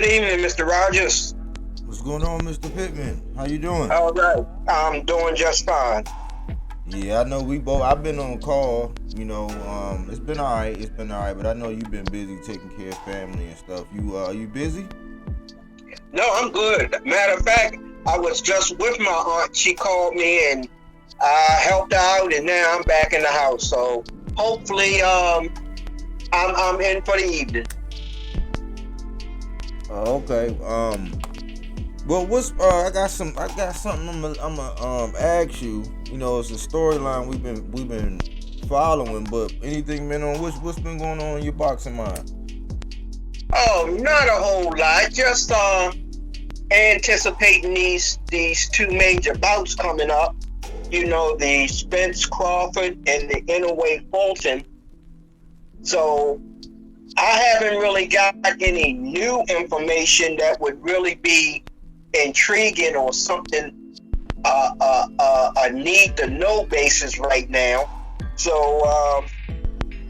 evening, Mr. Rogers. What's going on, Mr. Pittman? How you doing? All right. I'm doing just fine. Yeah, I know we both. I've been on call. It's been all right. But I know you've been busy taking care of family and stuff. You busy? No, I'm good. Matter of fact, I was just with my aunt. She called me and I helped out, and now I'm back in the house. So hopefully, I'm in for the evening. Okay. Well, I got something. I'm gonna ask you. It's a storyline we've been following. But anything been on? What's been going on in your boxing mind? Oh, not a whole lot. Just anticipating these two major bouts coming up. The Spence Crawford and the Inoue Fulton. So I haven't really got any new information that would really be intriguing or something a need to know basis right now. So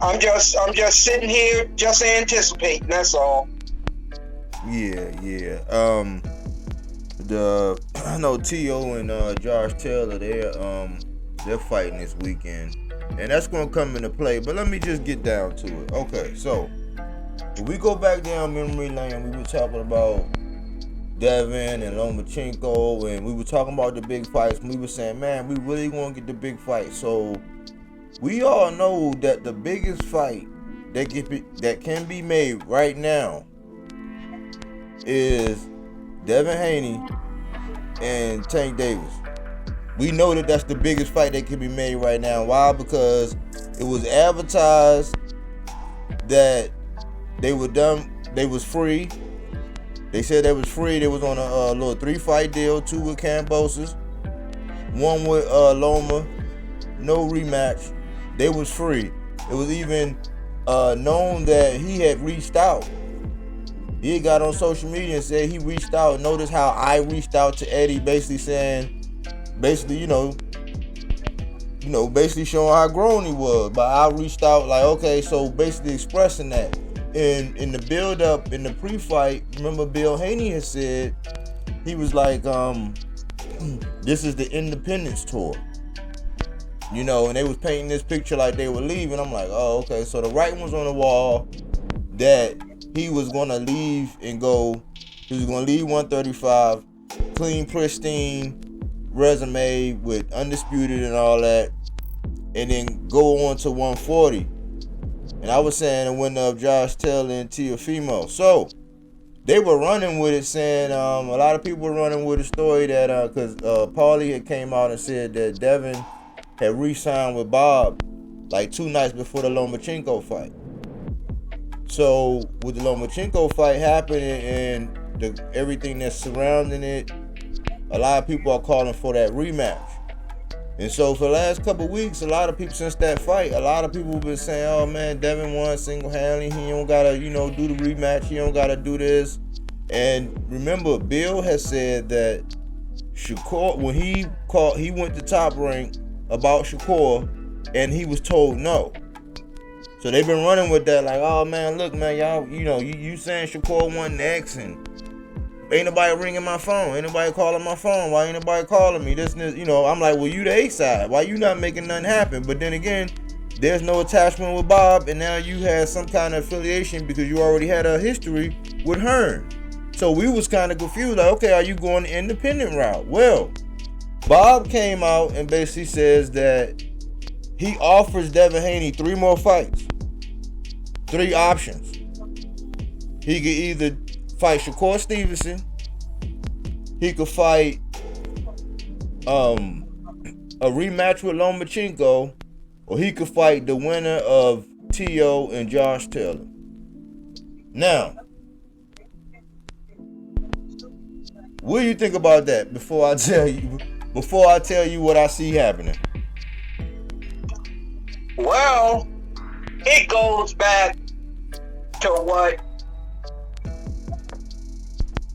I'm just sitting here just anticipating. That's all. Yeah. I know T.O. and Josh Taylor, they're fighting this weekend, and that's gonna come into play. But let me just get down to it. Okay, so if we go back down memory lane, we were talking about Devin and Lomachenko, and we were talking about the big fights. And we were saying, man, we really want to get the big fight. So we all know that the biggest fight that can be made right now is Devin Haney and Tank Davis. We know that that's the biggest fight that can be made right now. Why? Because it was advertised that they were done. They was free. They said they was free. They was on a little 3-fight deal, 2 with Cambosis, 1 with Loma, no rematch. They was free. It was even known that he had reached out. He got on social media and said he reached out. Notice how I reached out to Eddie, basically saying, basically showing how grown he was. But I reached out like, okay, so basically expressing that. In the build up, in the pre-fight, remember Bill Haney had said, he was like, this is the Independence Tour. And they was painting this picture like they were leaving. I'm like, oh, okay, so the writing was on the wall that he was going to leave and go. He was going to leave 135, clean, pristine resume with undisputed and all that, and then go on to 140. And I was saying the winner of Josh Taylor and Teofimo. So they were running with it, saying a lot of people were running with the story that because Paulie had came out and said that Devin had re-signed with Bob like 2 nights before the Lomachenko fight. So with the Lomachenko fight happening and everything that's surrounding it, a lot of people are calling for that rematch. And so for the last couple of weeks, a lot of people since that fight, a lot of people have been saying, oh man, Devin won single-handedly. He don't gotta, do the rematch. He don't gotta do this. And remember, Bill has said that Shakur, when he went to Top Rank about Shakur, and he was told no. So they've been running with that, like, oh man, look, man, y'all, you saying Shakur won next, and ain't nobody ringing my phone, ain't nobody calling my phone, why ain't nobody calling me, this, I'm like, well, you the A side, why you not making nothing happen? But then again, there's no attachment with Bob, and now you had some kind of affiliation because you already had a history with Hearn. So we was kind of confused, like, okay, are you going the independent route? Well, Bob came out and basically says that he offers Devin Haney 3 more fights, 3 options. He could either fight Shakur Stevenson, he could fight a rematch with Lomachenko, or he could fight the winner of T.O. and Josh Taylor. Now, what do you think about that before I tell you what I see happening? Well, it goes back to what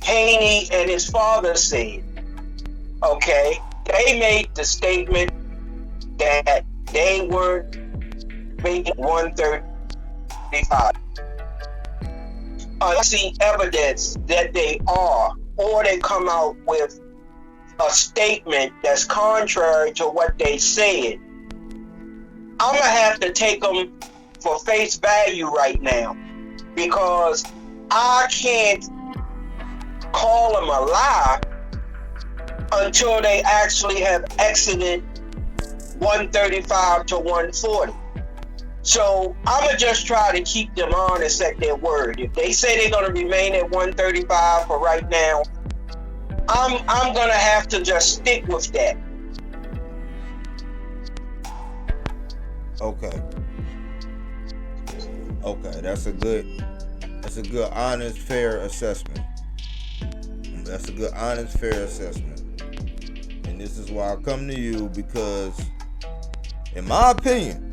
Haney and his father said. Okay, they made the statement that they weren't making 135. see evidence that they are, or they come out with a statement that's contrary to what they said, I'm gonna have to take them for face value right now, because I can't call them a lie until they actually have exited 135 to 140. So I'm gonna just try to keep them honest at their word. If they say they're gonna remain at 135 for right now, I'm gonna have to just stick with that. Okay. Okay, that's a good, honest, fair assessment. That's a good, honest, fair assessment. And this is why I come to you, because, in my opinion,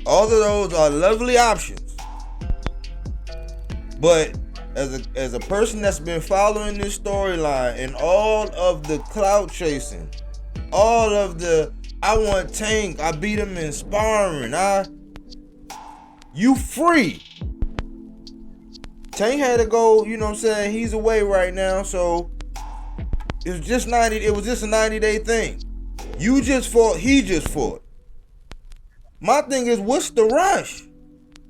all of those are lovely options. But as a person that's been following this storyline and all of the clout chasing, all of the I want Tank, I beat him in sparring, you free. Tank had to go, you know what I'm saying? He's away right now, so it was just a 90-day thing. You just fought, he just fought. My thing is, what's the rush?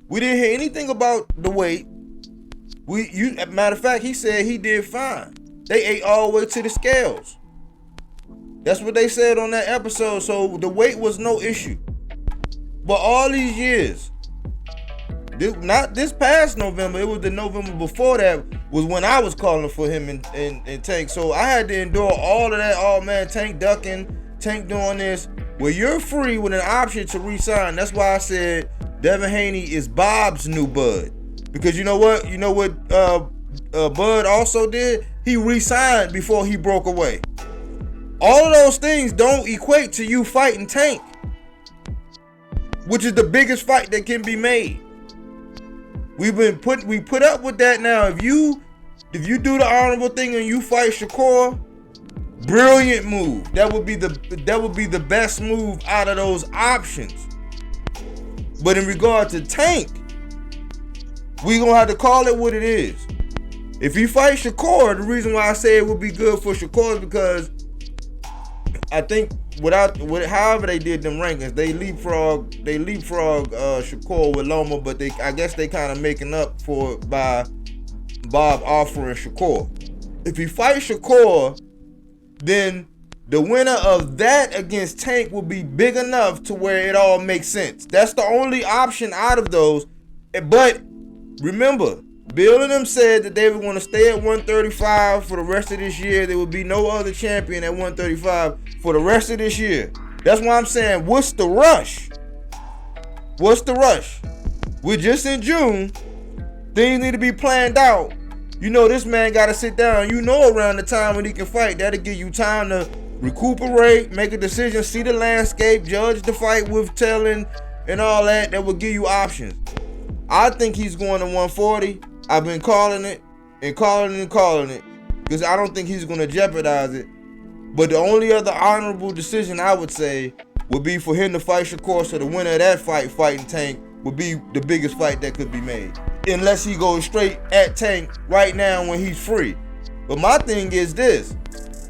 We didn't hear anything about the weight. Matter of fact, he said he did fine. They ate all the way to the scales. That's what they said on that episode. So the weight was no issue. But all these years, not this past November, it was the November before that was when I was calling for him and Tank. So I had to endure all of that. Oh man, Tank ducking, Tank doing this. Well, you're free with an option to re-sign. That's why I said Devin Haney is Bob's new Bud. Because you know what? Bud also did? He re-signed before he broke away. All of those things don't equate to you fighting Tank, which is the biggest fight that can be made. We put up with that now. If you do the honorable thing and you fight Shakur, brilliant move. That would be the best move out of those options. But in regard to Tank, we gonna have to call it what it is. If he fights Shakur, the reason why I say it would be good for Shakur is because I think however they did them rankings, they leapfrog Shakur with Loma, but I guess they kind of making up for it by Bob offering Shakur. If he fights Shakur, then the winner of that against Tank will be big enough to where it all makes sense. That's the only option out of those. But remember, Bill and them said that they were going to stay at 135 for the rest of this year. There would be no other champion at 135 for the rest of this year. That's why I'm saying, what's the rush? What's the rush? We're just in June. Things need to be planned out. You know this man got to sit down. You know around the time when he can fight, that'll give you time to recuperate, make a decision, see the landscape, judge the fight with telling and all that. That will give you options. I think he's going to 140. I've been calling it and calling it because I don't think he's going to jeopardize it. But the only other honorable decision I would say would be for him to fight Shakur, so the winner of that fight, fighting Tank, would be the biggest fight that could be made. Unless he goes straight at Tank right now when he's free. But my thing is this.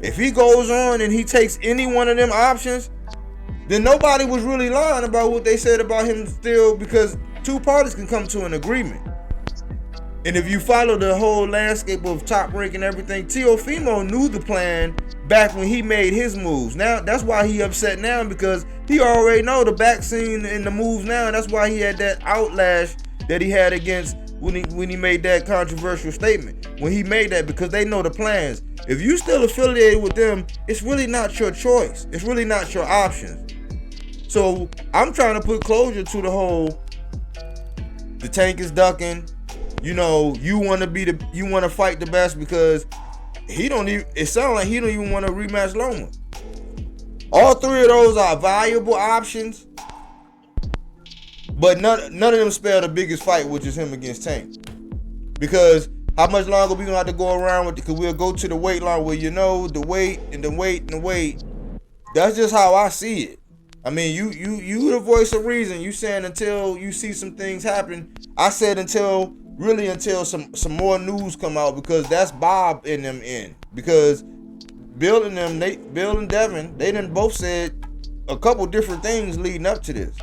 If he goes on and he takes any one of them options, then nobody was really lying about what they said about him still, because two parties can come to an agreement. And if you follow the whole landscape of Top Rank and everything, Teofimo knew the plan back when he made his moves. Now, that's why he upset now, because he already know the back scene and the moves now. And that's why he had that outlash that he had against when he made that controversial statement. When he made that, because they know the plans. If you still affiliated with them, it's really not your choice. It's really not your options. So I'm trying to put closure to the whole, the Tank is ducking. You know, you want to fight the best, because it sounds like he don't even want to rematch Loma. All three of those are valuable options, but none of them spell the biggest fight, which is him against Tank. Because how much longer we gonna have to go around with it? Because we'll go to the weight line where the weight and the weight and the weight. That's just how I see it. I mean, you the voice of reason. You saying until you see some things happen. I said until some more news come out, because that's Bob in them in. Because Bill and Devin, they done both said a couple different things leading up to this.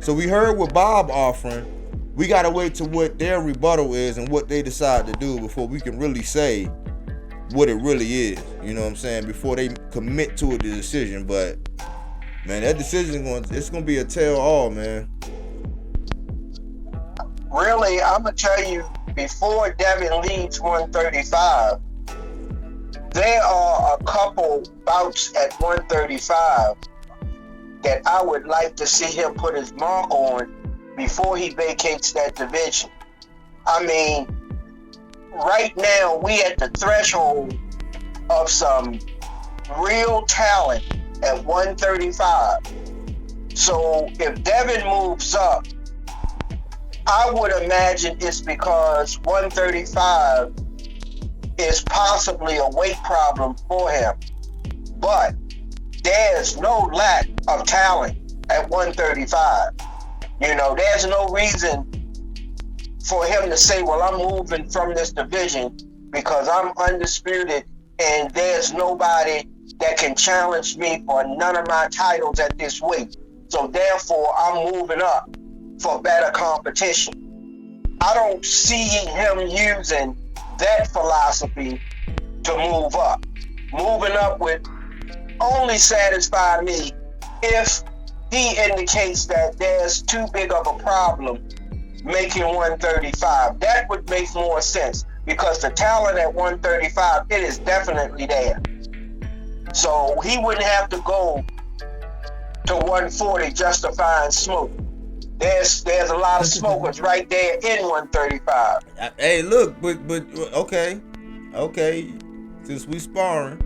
So we heard what Bob offering. We gotta wait to what their rebuttal is and what they decide to do before we can really say what it really is. You know what I'm saying? Before they commit to a decision. But man, that decision it's gonna be a tell all, man. Really, I'm gonna tell you, before Devin leaves 135, there are a couple bouts at 135 that I would like to see him put his mark on before he vacates that division. I mean, right now we at the threshold of some real talent at 135. So if Devin moves up, I would imagine it's because 135 is possibly a weight problem for him. But there's no lack of talent at 135. You know, there's no reason for him to say, well, I'm moving from this division because I'm undisputed and there's nobody that can challenge me for none of my titles at this weight. So therefore, I'm moving up for better competition. I don't see him using that philosophy to move up. Moving up would only satisfy me if he indicates that there's too big of a problem making 135. That would make more sense, because the talent at 135, it is definitely there. So he wouldn't have to go to 140 just to find smoke. There's a lot of smokers right there in 135. Hey, look, but okay, since we sparring,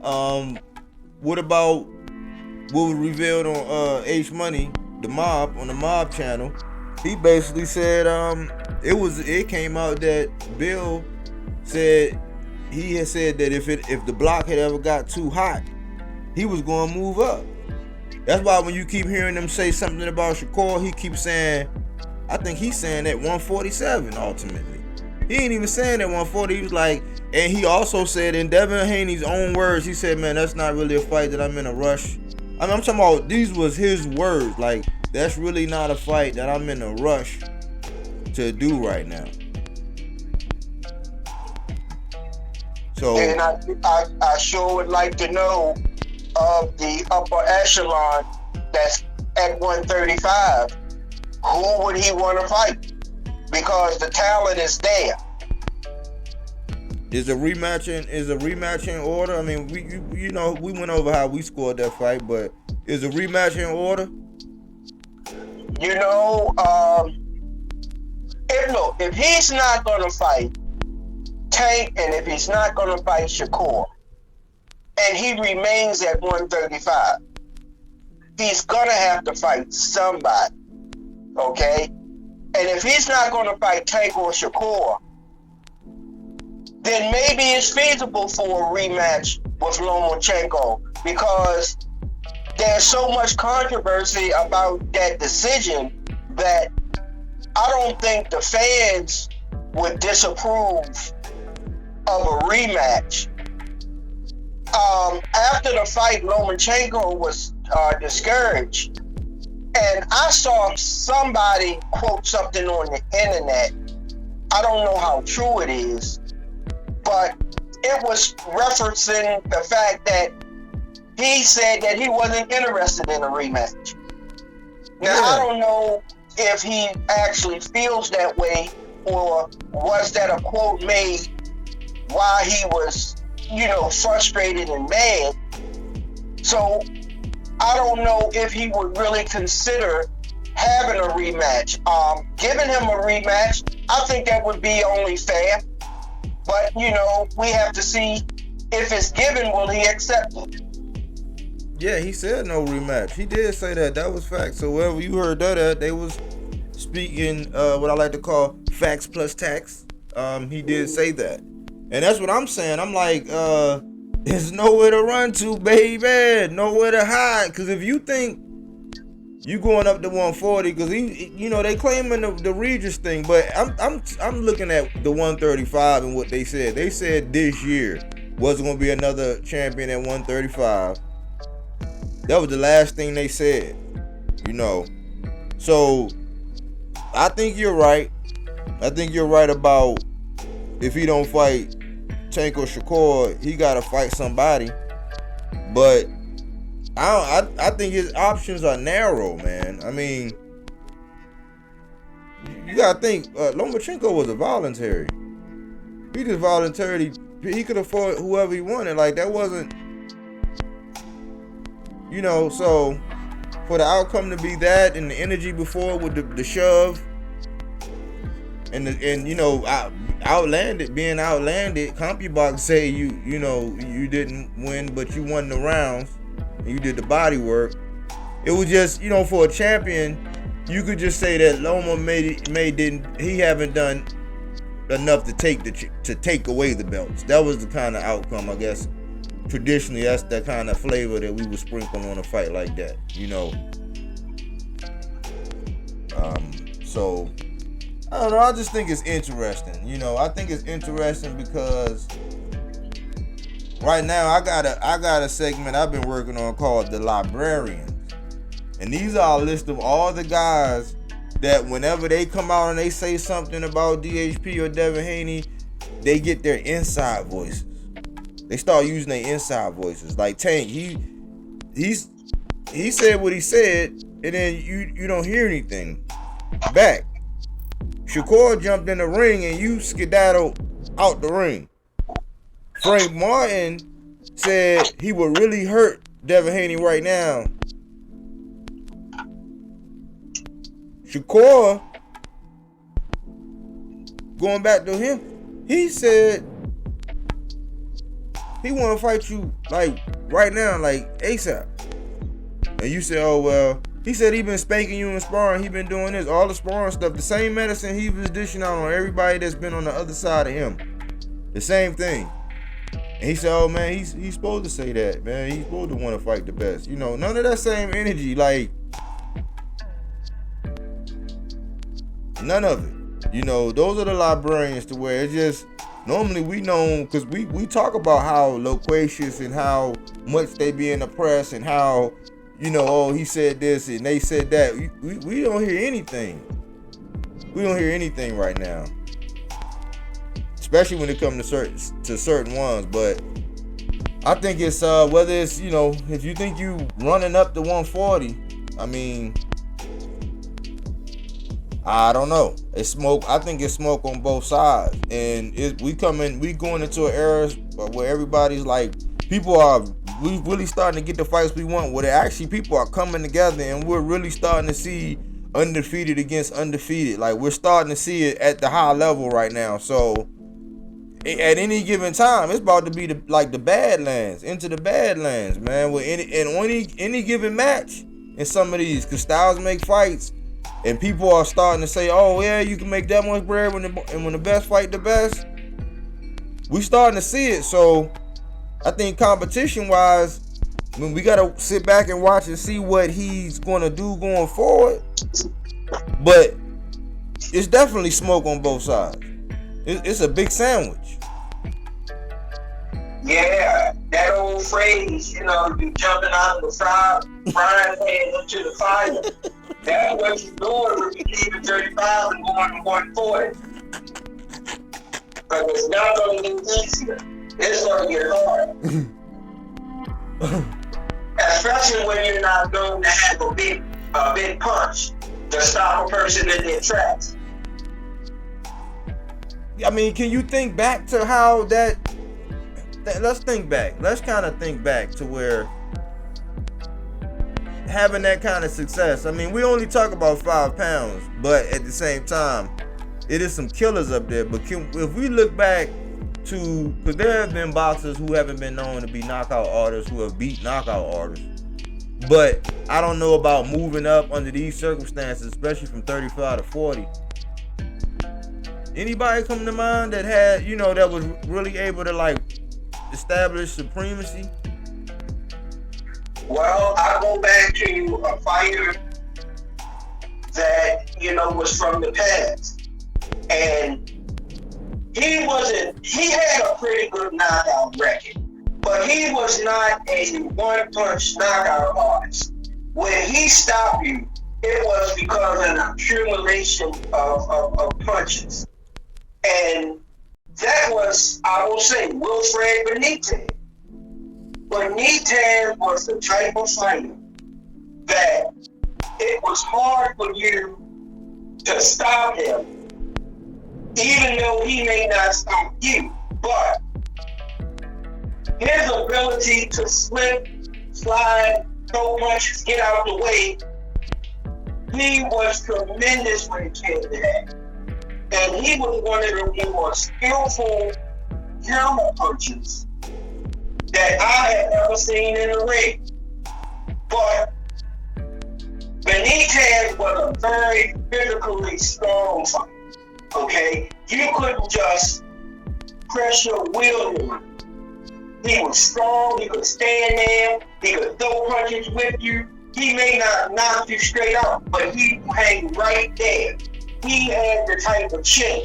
what about what was revealed on H Money, the mob, on the mob channel? He basically said it came out that Bill said he had said that if the block had ever got too hot, he was going to move up. That's why when you keep hearing them say something about Shakur, he keeps saying, I think he's saying that 147 ultimately. He ain't even saying that 140. He was like, and he also said in Devin Haney's own words, he said, man, that's not really a fight that I'm in a rush. I mean, I'm talking about, these was his words. Like, that's really not a fight that I'm in a rush to do right now. So, and I sure would like to know of the upper echelon that's at 135, who would he want to fight? Because the talent is there. Is a rematch in order? I mean, we went over how we scored that fight, but is a rematch in order? You know, if he's not gonna fight Tank, and if he's not gonna fight Shakur, and he remains at 135, he's gonna have to fight somebody, okay? And if he's not gonna fight Tank or Shakur, then maybe it's feasible for a rematch with Lomachenko, because there's so much controversy about that decision that I don't think the fans would disapprove of a rematch. After the fight, Lomachenko was discouraged, and I saw somebody quote something on the internet. I don't know how true it is, but it was referencing the fact that he said that he wasn't interested in a rematch. Now, I don't know if he actually feels that way, or was that a quote made while he was, frustrated and mad. So I don't know if he would really consider having a rematch. Giving him a rematch, I think that would be only fair. But, we have to see if it's given, will he accept it? Yeah, he said no rematch. He did say that. That was facts. So wherever you heard that at, they was speaking what I like to call facts plus tax. He did say that. And that's what I'm saying. I'm like, There's nowhere to run to, baby. Nowhere to hide. Because if you think you going up to 140, because they claiming the Regis thing, but I'm looking at the 135 and what they said. They said this year wasn't gonna be another champion at 135. That was the last thing they said. So I think you're right. I think you're right about if he don't fight Tank or Shakur, he gotta fight somebody. But I think his options are narrow, man. I mean, you gotta think. Lomachenko was a voluntary. He just voluntarily. He could afford whoever he wanted. Like that wasn't. So for the outcome to be that and the energy before with the shove and outlanded, being outlanded, CompuBox say you didn't win, but you won the rounds and you did the body work. It was just, for a champion, you could just say that Loma he haven't done enough to take away the belts. That was the kind of outcome, I guess. Traditionally, that's the kind of flavor that we would sprinkle on a fight like that, So I don't know. I just think it's interesting. I think it's interesting because right now I got a segment I've been working on called The Librarians, and these are a list of all the guys that whenever they come out and they say something about DHP or Devin Haney, they get their inside voices. They start using their inside voices. Like Tank, he said what he said, and then you don't hear anything back. Shakur jumped in the ring and you skedaddled out the ring. Frank Martin said he would really hurt Devin Haney right now. Shakur, going back to him, he said he want to fight you like right now, like ASAP. And you said, oh well, he said he been spanking you in sparring. He been doing this, all the sparring stuff, the same medicine he was dishing out on everybody that's been on the other side of him. The same thing. And he said, oh man, he's supposed to say that, man. He's supposed to want to fight the best. None of that same energy, like none of it. Those are the librarians to where it's just normally we know, because we talk about how loquacious and how much they be in the press and how, oh, he said this and they said that. We don't hear anything. We don't hear anything right now. Especially when it comes to certain ones. But I think it's whether it's, if you think you running up to 140, I mean, I don't know. It's smoke. I think it's smoke on both sides, and we going into an era where everybody's like, we really starting to get the fights we want. Where actually people are coming together, and we're really starting to see undefeated against undefeated. Like we're starting to see it at the high level right now. So at any given time, it's about to be the Badlands, into the Badlands, man. With any given match in some of these, because styles make fights. And people are starting to say, oh yeah, you can make that much bread when the best fight the best. We starting to see it. So I think competition wise, we gotta sit back and watch and see what he's gonna do going forward. But it's definitely smoke on both sides. It's a big sandwich. Yeah, that old phrase, you jumping out of the frying pan into the fire. That's what you're doing when you leaving 35 and going to 140. But it's not going to get easier. It's going to get hard. Especially when you're not going to have a big punch to stop a person in their tracks. I mean, can you think back to how that let's think back. Let's kind of think back to where having that kind of success. I mean, we only talk about 5 pounds, but at the same time, it is some killers up there. But if we look back to, because there have been boxers who haven't been known to be knockout artists who have beat knockout artists. But I don't know about moving up under these circumstances, especially from 35 to 40. Anybody come to mind that had, that was really able to establish supremacy? Well, I go back to a fighter that, was from the past. And he had a pretty good knockout record, but he was not a one-punch knockout artist. When he stopped you, it was because of an accumulation of punches. And that was, I will say, Wilfred Benitez. Benitez was the type of fighter that it was hard for you to stop him, even though he may not stop you. But his ability to slip, slide, throw punches, get out the way, he was tremendous when it came to that. And he was one of the more skillful counter punches that I have ever seen in the ring. But Benitez was a very physically strong fighter. Okay? You couldn't just press your will on him. He was strong, he could stand there, he could throw punches with you. He may not knock you straight out, but he would hang right there. He had the type of chin.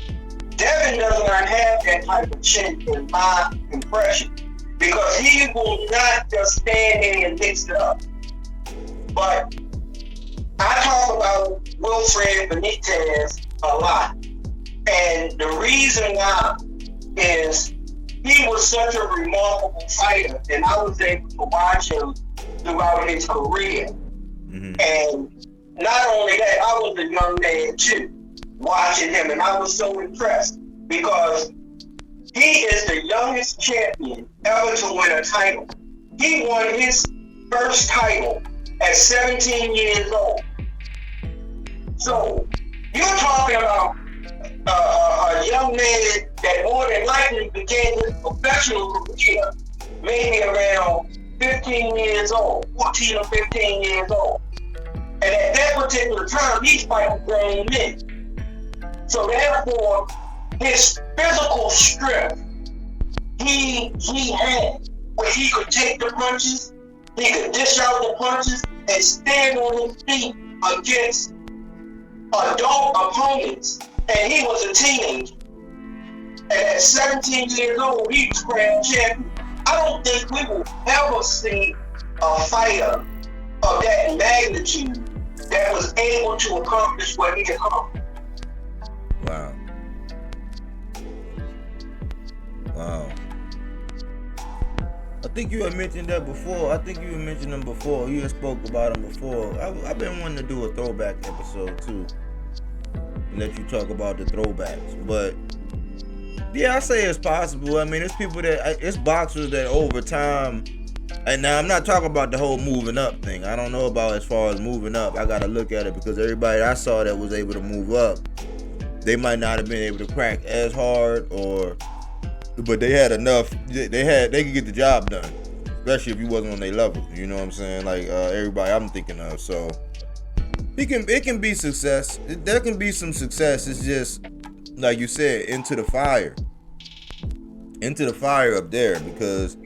Devin does not have that type of chin in my impression, because he will not just stand there and mix it up. But I talk about Wilfred Benitez a lot. And the reason why is he was such a remarkable fighter, and I was able to watch him throughout his career. Mm-hmm. And not only that, I was a young man too, watching him, and I was so impressed because he is the youngest champion ever to win a title. He won his first title at 17 years old. So you're talking about a young man that more than likely began his professional career maybe around 15 years old, 14 or 15 years old. And at that particular time, he's fighting grown men. So therefore, his physical strength, he had, where he could take the punches, he could dish out the punches, and stand on his feet against adult opponents. And he was a teenager. And at 17 years old, he was crowned champion. I don't think we will ever see a fighter of that magnitude that was able to accomplish what he accomplished. Wow. I think you had mentioned that before. You had spoke about him before. I've been wanting to do a throwback episode too, and let you talk about the throwbacks. But yeah, I say it's possible. I mean, it's boxers that over time, and now I'm not talking about the whole moving up thing. I don't know about as far as moving up. I gotta look at it because everybody I saw that was able to move up, they might not have been able to crack as hard, but they had enough. They could get the job done, especially if you wasn't on their level. You know what I'm saying? Like everybody I'm thinking of. So it can be success. There can be some success. It's just like you said, into the fire up there, because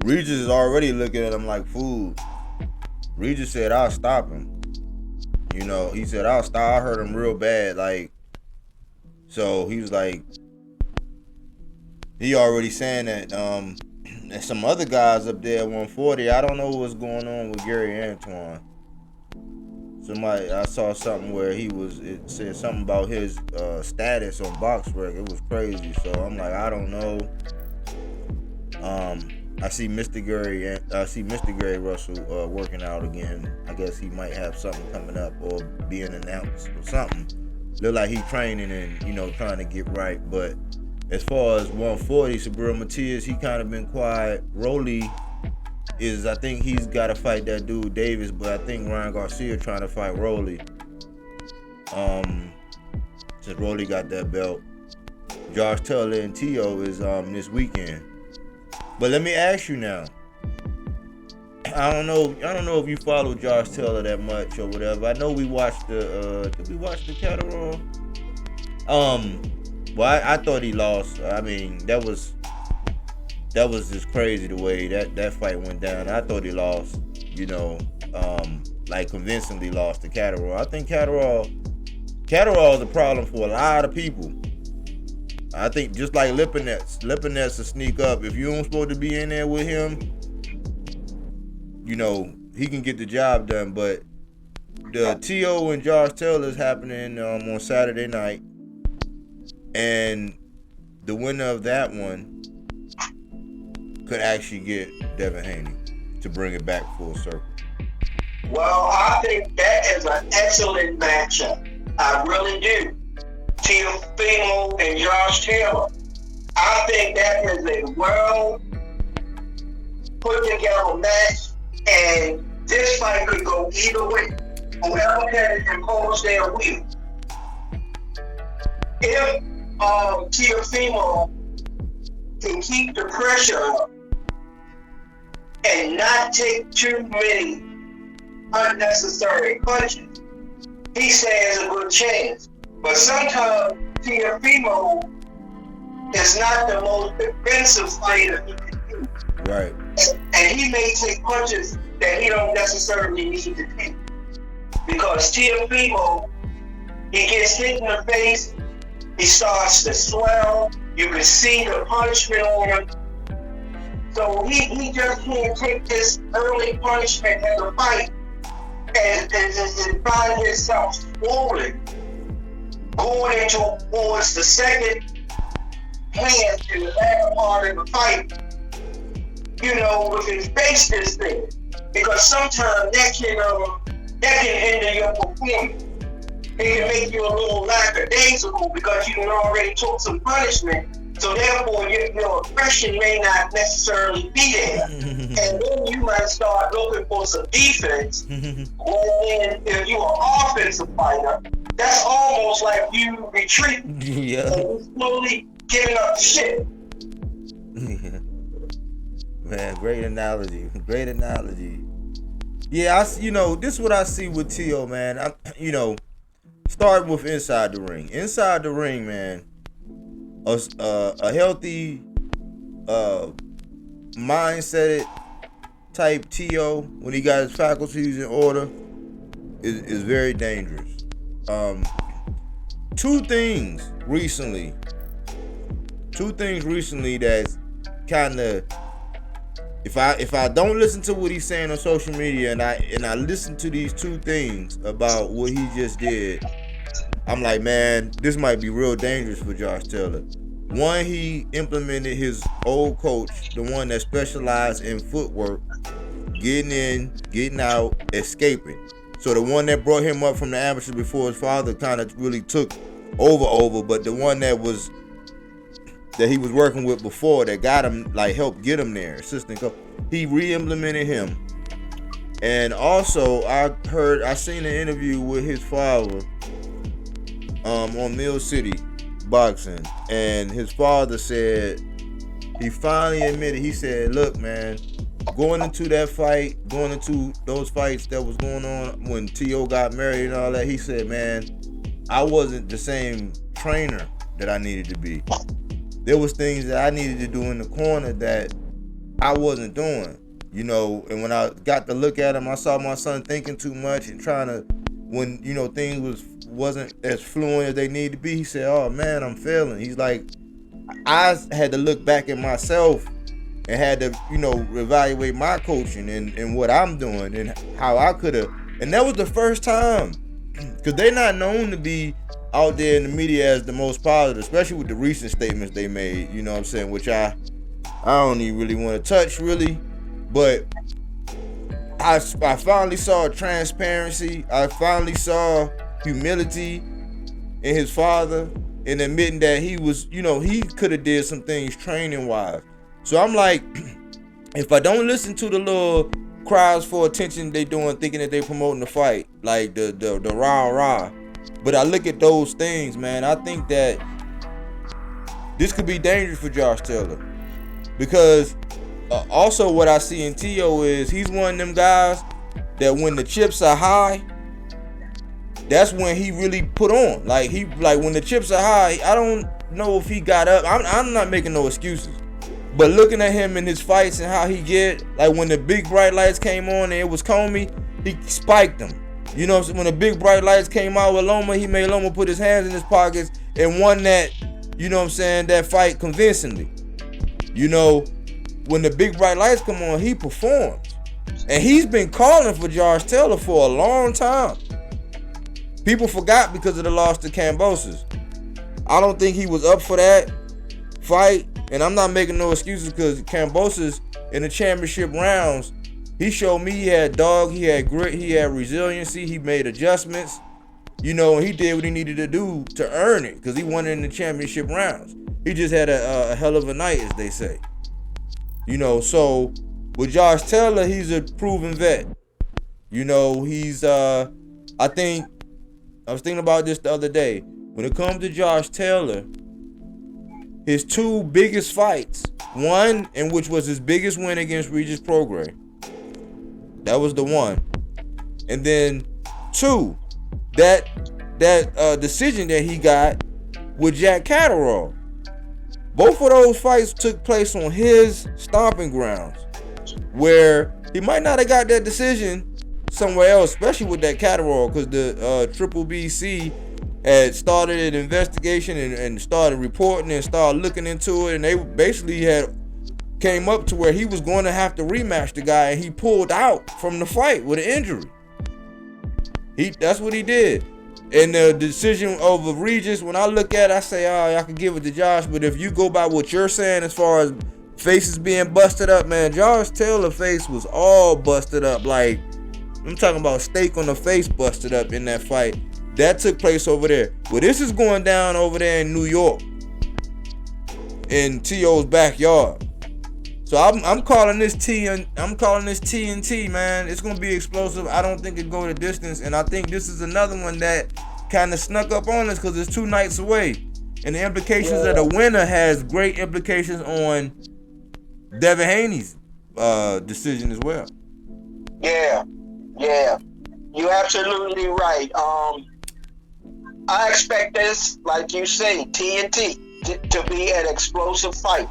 Regis is already looking at him like food. Regis said, "I'll stop him." You know, he said, "I'll stop." I hurt him real bad, like. So he was like, he already saying that. And some other guys up there at 140. I don't know what's going on with Gary Antoine. I saw something where it said something about his status on BoxRec. It was crazy. So I'm like, I don't know. I see Mr. Gary Russell working out again. I guess he might have something coming up or being announced or something. Look like he's training and trying to get right. But as far as 140, Subriel Matias, he kind of been quiet. Rolly I think he's got to fight that dude Davis, but I think Ryan Garcia trying to fight Rolly. Since Rolly got that belt, Josh Taylor and Tio is this weekend. But let me ask you now. I don't know if you follow Josh Taylor that much or whatever. I know we watched did we watch the Catterall? Well, I thought he lost. I mean, that was that was just crazy the way that fight went down. I thought he lost, you know, like convincingly lost to Catterall. I think Catterall is a problem for a lot of people. I think just like Lipinets will sneak up. If you don't supposed to be in there with him, you know, he can get the job done. But the T.O. and Josh Taylor is happening on Saturday night. And the winner of that one could actually get Devin Haney to bring it back full circle. Well, I think that is an excellent matchup. I really do. Teofimo and Josh Taylor. I think that is a well put together match, and this fight could go either way. Whoever can impose their will. If Teofimo can keep the pressure up and not take too many unnecessary punches, he stands a good chance. But sometimes Teofimo is not the most defensive fighter he can do. Right. And he may take punches that he don't necessarily need to take. Because Teofimo, he gets hit in the face, he starts to swell, you can see the punishment on him. So he just can't take this early punishment in the fight and find himself swollen going towards the second hand in the latter part of the fight, you know, with his face this thing. Because sometimes that can hinder your performance. It can make you a little lackadaisical because you already took some punishment. So therefore, your aggression may not necessarily be there. And then you might start looking for some defense. And if you're an offensive fighter, that's almost like you retreat. Yeah. And you slowly giving up shit. Man, great analogy. Great analogy. Yeah, this is what I see with T.O., man. Start with inside the ring. Inside the ring, man, a healthy, mindset type T.O., when he got his faculties in order, is very dangerous. Two things recently that's kind of, if I don't listen to what he's saying on social media and I listen to these two things about what he just did, I'm like, man, this might be real dangerous for Josh Taylor. One, he implemented his old coach, the one that specialized in footwork, getting in, getting out, escaping. So the one that brought him up from the amateur before his father kind of really took over, but the one that he was working with before that got him, like, helped get him there, assistant coach, he re-implemented him. And also, I seen an interview with his father on Mill City Boxing, and his father said, he finally admitted, he said, look, man, going into those fights that was going on when T.O. got married and all that, he said, man, I wasn't the same trainer that I needed to be. There was things that I needed to do in the corner that I wasn't doing, you know. And when I got to look at him, I saw my son thinking too much and trying to, when, you know, things wasn't as fluent as they needed to be. He said, oh man, I'm failing. He's like, I had to look back at myself and had to, you know, evaluate my coaching and what I'm doing and how I could have. And that was the first time, because they're not known to be out there in the media as the most positive, especially with the recent statements they made, you know what I'm saying, which I don't even really want to touch, really. But I finally saw transparency. I finally saw humility in his father and admitting that he was, you know, he could have did some things training wise. So I'm like, if I don't listen to the little cries for attention they doing, thinking that they promoting the fight, like the rah, but I look at those things, man, I think that this could be dangerous for Josh Taylor. Because also what I see in T.O. is he's one of them guys that when the chips are high, that's when he really put on. Like when the chips are high, I don't know if he got up. I'm not making no excuses. But looking at him in his fights and how he get, like when the big bright lights came on and it was Comey, he spiked him. You know, when the big bright lights came out with Loma, he made Loma put his hands in his pockets and won that, you know what I'm saying, that fight convincingly. You know, when the big bright lights come on, he performs. And he's been calling for Josh Taylor for a long time. People forgot because of the loss to Kambosos. I don't think he was up for that fight. And I'm not making no excuses because Kambosos in the championship rounds, he showed me he had dog, he had grit, he had resiliency, he made adjustments. You know, he did what he needed to do to earn it because he won it in the championship rounds. He just had a hell of a night, as they say. You know, so with Josh Taylor, he's a proven vet. You know, he's, I was thinking about this the other day. When it comes to Josh Taylor, his two biggest fights, one in which was his biggest win against Regis Prograis. That was the one. And then two, that decision that he got with Jack Catterall. Both of those fights took place on his stomping grounds, where he might not have got that decision somewhere else, especially with that Catterall, because the Triple BC had started an investigation and started reporting and started looking into it, and they basically had came up to where he was going to have to rematch the guy, and he pulled out from the fight with an injury. That's what he did. And the decision over Regis, when I look at it, I say, oh, I could give it to Josh. But if you go by what you're saying as far as faces being busted up, man, Josh Taylor's face was all busted up. Like, I'm talking about steak on the face busted up in that fight. That took place over there. Well, this is going down over there in New York, in T.O.'s backyard. So I'm calling this TNT, man. It's gonna be explosive. I don't think it go the distance, and I think this is another one that kind of snuck up on us because it's 2 nights away, and the implications of the winner has great implications on Devin Haney's decision as well. Yeah, you're absolutely right. I expect this, like you say, TNT to be an explosive fight.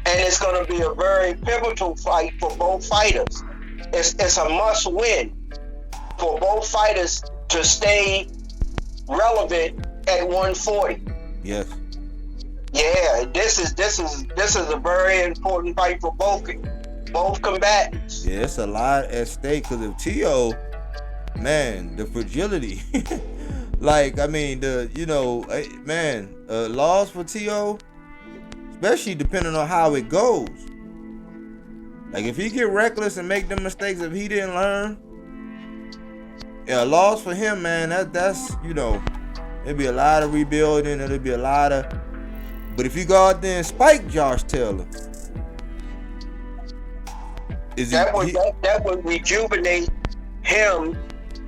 And it's going to be a very pivotal fight for both fighters. It's a must win for both fighters to stay relevant at 140. Yes. Yeah, this is a very important fight for both combatants. Yeah, it's a lot at stake because of T.O., man, the fragility. Like, I mean, laws for T.O., especially depending on how it goes. Like, if he get reckless and make them mistakes if he didn't learn, loss for him, man, that's it'll be a lot of rebuilding, it'll be a lot of, but if you go out there and spike Josh Taylor, that would rejuvenate him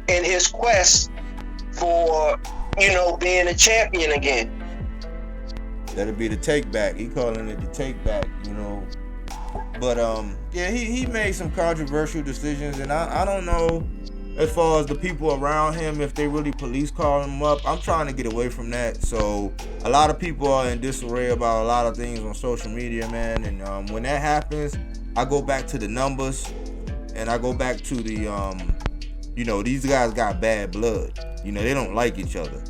in his quest for, being a champion again. That'll be the take back. He calling it the take back, But he made some controversial decisions, and I don't know as far as the people around him if they really police calling him up. I'm trying to get away from that. So a lot of people are in disarray about a lot of things on social media, man. And when that happens, I go back to the numbers, and I go back to the these guys got bad blood. They don't like each other.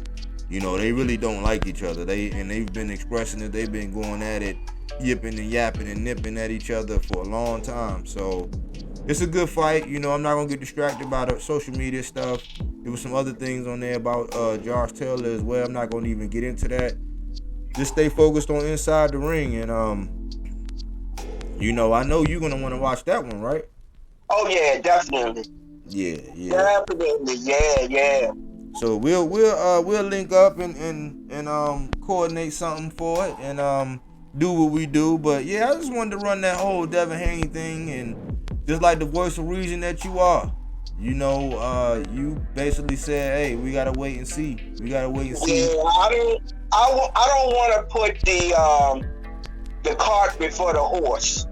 They really don't like each other. They've been expressing it. They've been going at it, yipping and yapping and nipping at each other for a long time. So it's a good fight. I'm not gonna get distracted by the social media stuff. There was some other things on there about Josh Taylor as well. I'm not gonna even get into that. Just stay focused on inside the ring, and I know you're gonna want to watch that one, right? Oh yeah, definitely. Yeah. Definitely, yeah. So we'll link up and coordinate something for it and do what we do. But yeah, I just wanted to run that whole Devin Haney thing, and just like the voice of reason that you are, you basically said, hey, we gotta wait and see. Yeah, I don't want to put the cart before the horse.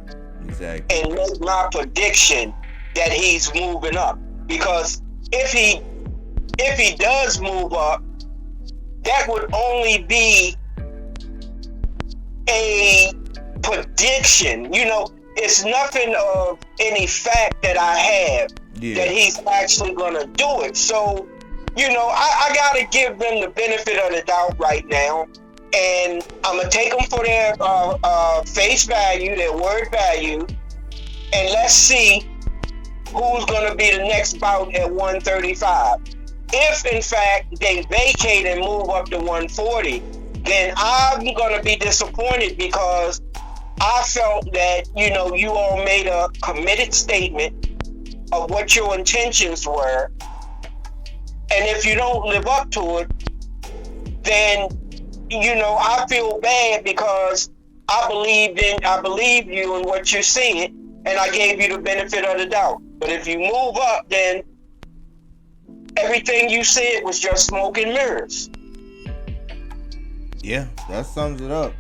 Exactly. And make my prediction that he's moving up, because if he does move up, that would only be a prediction. You know, it's nothing of any fact that I have that he's actually gonna do it. So, you know, I gotta give them the benefit of the doubt right now, and I'm gonna take them for their face value, their word value, and let's see who's gonna be the next bout at 135. If in fact they vacate and move up to 140, then I'm gonna be disappointed, because I felt that, you know, you all made a committed statement of what your intentions were, and if you don't live up to it, then, you know, I feel bad, because I believe you in what you're seeing, and I gave you the benefit of the doubt. But if you move up, then everything you said was just smoke and mirrors. Yeah, that sums it up.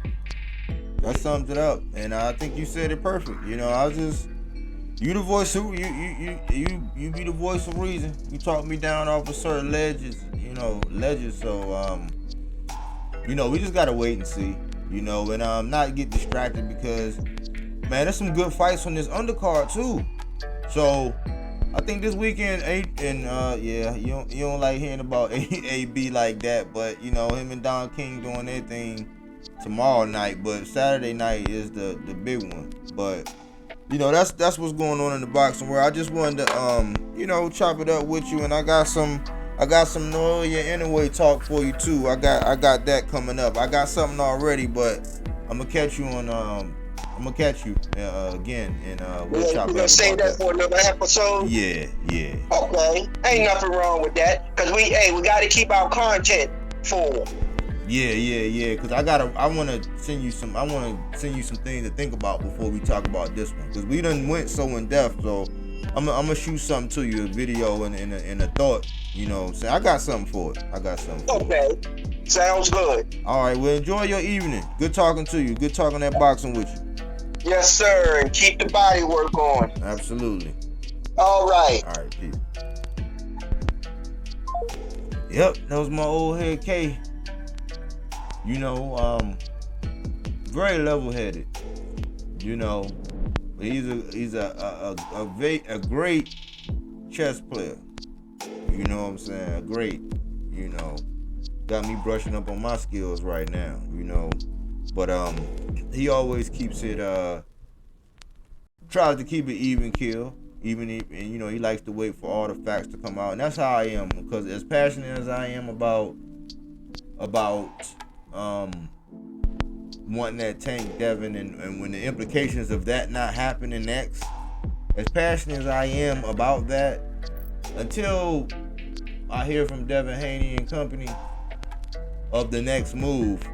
And I think you said it perfect. You know, I was just, you the voice of you be the voice of reason. You talked me down off of certain ledges. So you know, we just gotta wait and see. You know, and not get distracted, because man, there's some good fights on this undercard too. So I think this weekend you don't like hearing about AB like that, but you know, him and Don King doing their thing tomorrow night, but Saturday night is the big one. But you know, that's what's going on in the boxing world. I just wanted to you know, chop it up with you, and I got some Know Your Anyway talk for you too. I got that coming up. I got something already, but I'm gonna catch you again, and we'll chop it up. You gonna save that for another episode? Yeah. Okay, ain't nothing wrong with that, because we got to keep our content full. Yeah. Because I want to send you some things to think about before we talk about this one. Because we done went so in depth. So I'm gonna shoot something to you, a video and a thought. You know, say I got something for it. Okay, sounds good. All right. Well, enjoy your evening. Good talking to you. Good talking that boxing with you. Yes, sir. And keep the body work on. Absolutely. All right. Peace. Yep, that was my old head K. You know, very level-headed. You know, but he's a great chess player. You know what I'm saying? Great. You know, got me brushing up on my skills right now. You know, but he always keeps it. Tries to keep it even kill. And you know, he likes to wait for all the facts to come out, and that's how I am. Because as passionate as I am about wanting that tank Devin, and when the implications of that not happening next, as passionate as I am about that, until I hear from Devin Haney and company of the next move,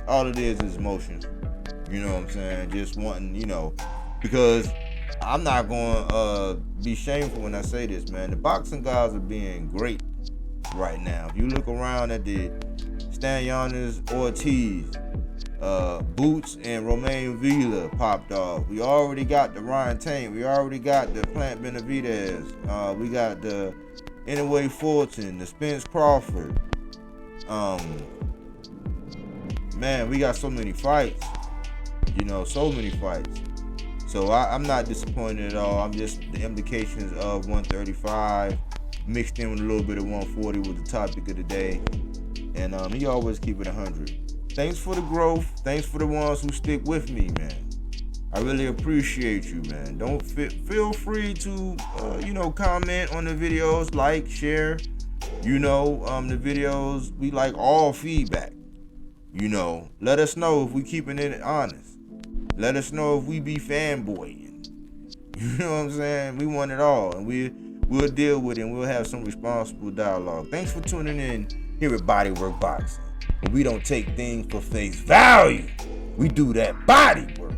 all it is emotion. You know what I'm saying? Just wanting, you know, because I'm not going to be shameful when I say this, man. The boxing guys are being great right now. If you look around at the Stanionis, Ortiz, Boots, and Romain Villa popped off. We already got the Ryan Tank. We already got the Plant Benavidez. We got the Anyway Fulton, the Spence Crawford. Man, we got so many fights. You know, so many fights. So I'm not disappointed at all. I'm just, the implications of 135 mixed in with a little bit of 140 was the topic of the day. And he always keep it 100. Thanks for the growth. Thanks for the ones who stick with me, man. I really appreciate you, man. Don't feel free to, you know, comment on the videos, like, share. You know, the videos, we like all feedback. You know, let us know if we keeping it honest. Let us know if we be fanboying. You know what I'm saying? We want it all, and we'll deal with it, and we'll have some responsible dialogue. Thanks for tuning in here at BodyWorkBoxing. And we don't take things for face value. We do that body work.